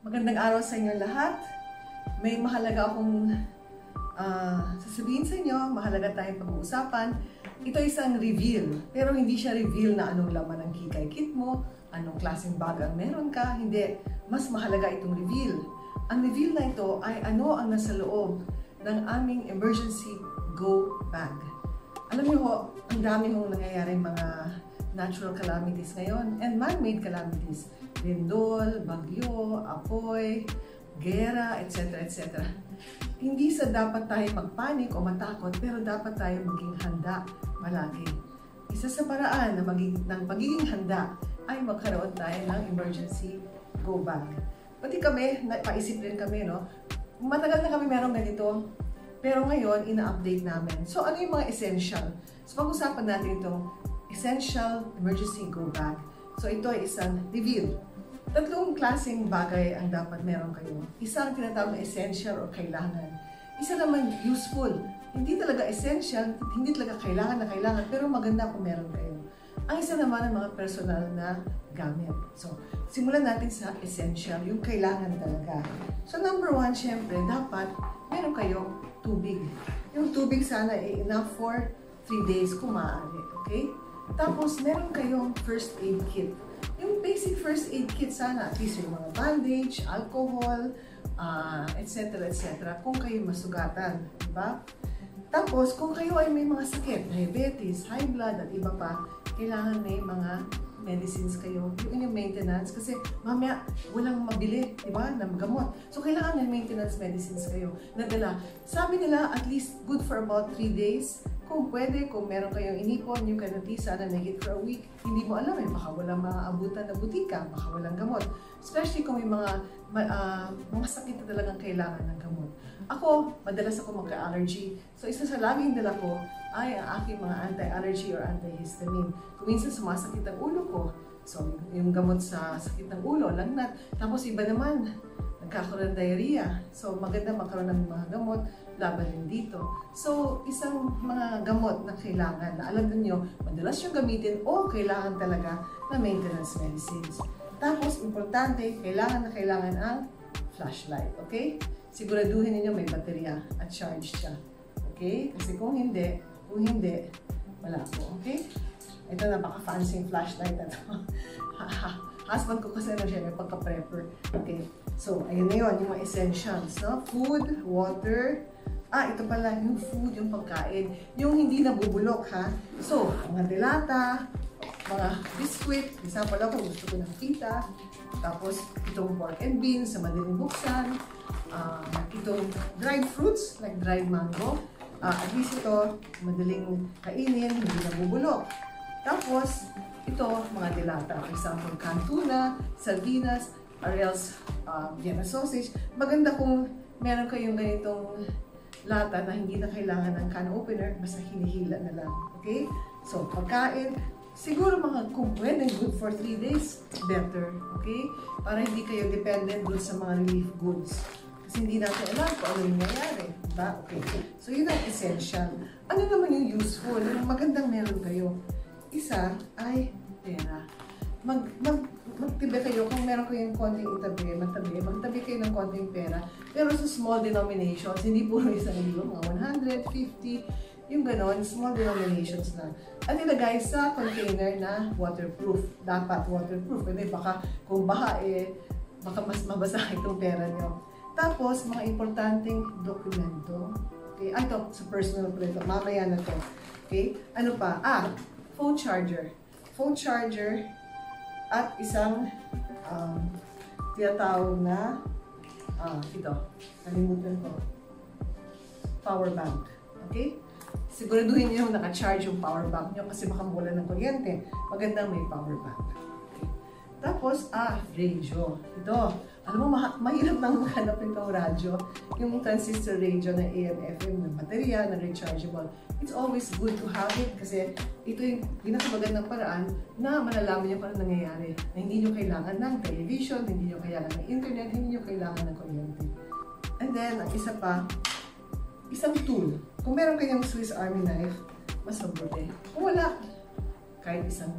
Magandang araw sa inyo lahat. May mahalaga akong sasabihin sa inyo, mahalaga tayong pag-uusapan. Ito ay isang reveal, pero hindi siya reveal na anong laman ng kikay kit mo, anong klaseng bag ang meron ka, hindi. Mas mahalaga itong reveal. Ang reveal na ito ay ano ang nasa loob ng aming emergency go bag. Alam niyo ho, ang dami hong nangyayari mga natural calamities ngayon and man-made calamities. Lindol, bagyo, apoy, gera, etc. etc. Hindi sa dapat tayo magpanik o matakot, pero dapat tayo maging handa palagi. Isa sa paraan ng pagiging handa ay magkaroon tayo ng emergency go bag. Pati kami, paisip rin kami, no? Matagal na kami meron ganito, pero ngayon, ina-update namin. So, ano yung mga essential? So, pag-usapan natin itong essential emergency go bag. So, ito ay isang reveal. Tatlong klaseng bagay ang dapat meron kayo. Isa ang tinatawag na essential o kailangan. Isa naman useful. Hindi talaga essential, hindi talaga kailangan, pero maganda kung meron kayo. Ang isa naman ang mga personal na gamit. So, simulan natin sa essential, yung kailangan talaga. So, number one, syempre, dapat meron kayong tubig. Yung tubig sana ay enough for 3 days kung maaari. Okay? Tapos, meron kayong first aid kit. Yung basic first aid kit sana, at least yung mga bandage, alcohol, etc. etc. kung kayo masugatan, diba? Tapos, kung kayo ay may mga sakit, diabetes, high blood, at iba pa, kailangan may mga medicines kayo, yung inyong maintenance, kasi mamaya walang mabili, diba, ng gamot. So, kailangan may maintenance medicines kayo. Nadala, sabi nila, at least good for about 3 days. Kung pwede, kung meron kayong inipon, you can at least sana make it for a week. Hindi mo alam baka walang maaabutan na butika, baka walang gamot. Especially kung may mga sakit na talagang kailangan ng gamot. Ako, madalas ako magka-allergy. So, isa sa laging dala ko ay ang aking mga anti-allergy or antihistamine. Kung minsan sumasakit ang ulo ko, so yung gamot sa sakit ng ulo, lagnat. Tapos iba naman, nagkakaroon ng diarrhea. So, maganda magkaroon ng mga gamot laban din dito. So, isang mga gamot na kailangan na alam niyo madalas yung gamitin o kailangan talaga na maintenance medicines. Tapos, importante, kailangan ang flashlight. Okay? Siguraduhin niyo may baterya at charge siya. Okay? Kasi kung hindi, wala po. Okay? Ito, napaka-fancy flashlight na ito. Husband ko kasi siya, may pagka-prepper. Okay? So, ayun na yun, yung mga essentials, no? Food, water. Ito pala, yung food, yung pagkain. Yung hindi nabubulok, ha? So, mga delata, mga biscuit. Example ako, gusto ko ng pita. Tapos, itong pork and beans sa madaling buksan. Itong dried fruits, like dried mango. At least ito, madaling kainin, hindi nabubulok. Tapos, ito, mga delata. For example, canned tuna, sardinas, or else Vienna sausage. Maganda kung meron kayong ganitong lata na hindi na kailangan ng can opener, basta hinihila na lang. Okay? So, pagkain, siguro kung pwede, good for 3 days, better. Okay? Para hindi kayo dependent dun sa mga relief goods. Kasi hindi natin alam kung ano yung nangyayari. Diba? Okay. So, yun ang essential. Ano naman yung useful? Yung magandang meron kayo? Isa ay pera. Magtibi kayo, kung meron kayong konting magtabi kayo ng konting pera. Pero sa small denominations, hindi puro 1,000, mga 150, yung ganon, small denominations na. At ilagay sa container na waterproof. Dapat waterproof. Kasi baka kung baha, baka mas mabasa itong pera nyo. Tapos, mga importanteng dokumento. Okay? Ito, sa personal plate. Mamaya na to. Okay? Ano pa? Phone charger. Phone charger at isang tinatawag na ito, nalimutan ko, power bank. Okay? Siguraduhin niyo naka-charge yung power bank niyo kasi baka mawalan ng kuryente. Magandang may power bank. Okay. Tapos, radio. Ito, alam mo, mahirap nang maghanap itong radyo. Yung transistor radio na AM/FM, ng baterya, na rechargeable. It's always good to have it kasi ito yung pinakamagandang paraan na malalaman niyo kung ano nangyayari. Na hindi niyo kailangan ng television, hindi niyo kailangan ng internet, hindi niyo kailangan ng kuryente. And then, ang isa pa, isang tool. Kung meron kayong Swiss Army knife, mas mabuti. Kung wala, kahit isang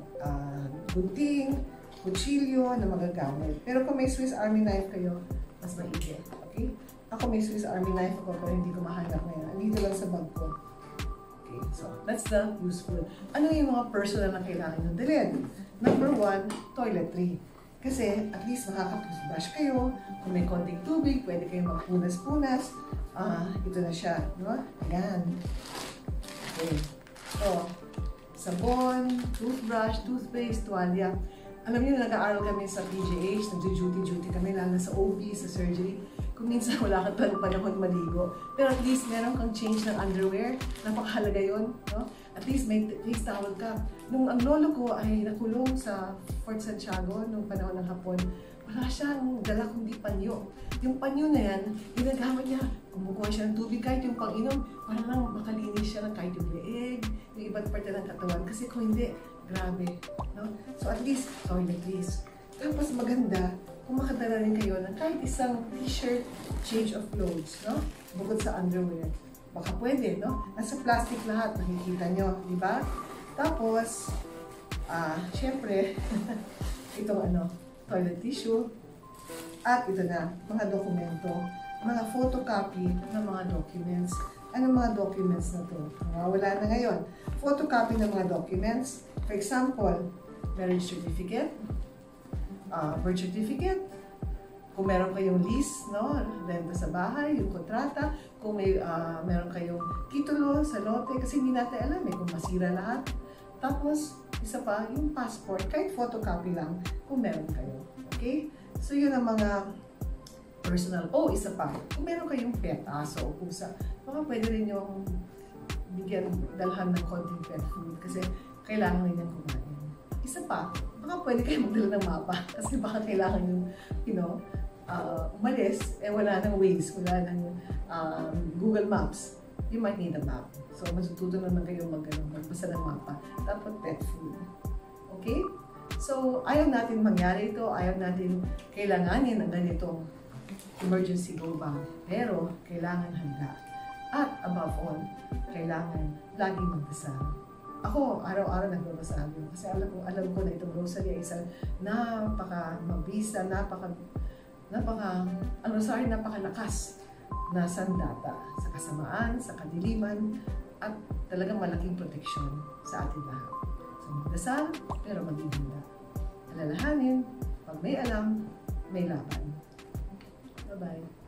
gunting, kutsilyo na magagamit. Pero kung may Swiss Army knife kayo, mas maigi. Okay? Ako may Swiss Army knife ako pero hindi ko mahanap ngayon. Andito lang sa bag ko. Okay, so that's the useful. Ano yung mga personal na kailangan nyo dalhin? Number 1, toiletry. Kasi at least makakapag-brush kayo. Kung may konting tubig, pwede kayong magpunas-punas. Ito na siya, no? Ayan. Okay. So, sabon, toothbrush, toothpaste, tuwalya. Alam niyo, nag-aaral kami sa PGH, nag-duty-duty kami, lalo sa OB, sa surgery. Kung minsan wala kang panahon maligo. Pero at least meron kang change ng underwear. Napakahalaga yun. No? At least may face towel ka. Nung ang lolo ko ay nakulong sa Fort Santiago nung panahon ng Hapon, wala siyang dala kundi panyo. Yung panyo na yan, ginagamit niya. Kumukuha siya ng tubig kahit yung pang-inom, para lang makalinis siya ng kahit yung leeg, yung ibang parte ng katawan. Kasi kung hindi, grabe. No? So at least, toiletries. Tapos maganda, kung makadala rin kayo ng kahit isang t-shirt, change of clothes, no? Bukod sa underwear. Baka pwede, no? Nasa plastic lahat, nakikita nyo, di ba? Tapos, syempre, itong toilet tissue. At ito na, mga dokumento, mga photocopy ng mga documents. Anong mga documents na to? Wala na ngayon. Photocopy ng mga documents. For example, marriage certificate, birth certificate, kung meron kayong lease, no, renta sa bahay, yung kontrata, kung meron kayong titulo sa lote, kasi hindi natin alam kung masira lahat. Tapos, isa pa, yung passport, kahit photocopy lang, kung meron kayo. Okay? So, yun ang mga personal. Isa pa, kung meron kayong pet, aso o pusa, baka pwede rin yung bigyan, dalhan ng konting pet food kasi kailangan rin yung kumain. Isa pa, baka pwede kayo magdala ng mapa kasi baka kailangan yung, umalis, wala nang Waze, wala nang Google Maps. You might need a map. So, matututo naman kayo magbasa ng mapa. Tapos, pet food. Okay? So, ayaw natin mangyari ito. Ayaw natin kailanganin ang ganitong emergency go bag. Pero, kailangan handa. At, above all, kailangan laging magdasal. Ako, araw-araw nagbabasa ako. Kasi alam ko na itong rosary ay isang napaka-mabisa, ang rosary napakalakas na sandata sa kasamaan, sa kadiliman, at talagang malaking proteksyon sa ating lahat. So, magdasal, pero maging handa. Alalahanin, pag may alam, may laban. Bye-bye.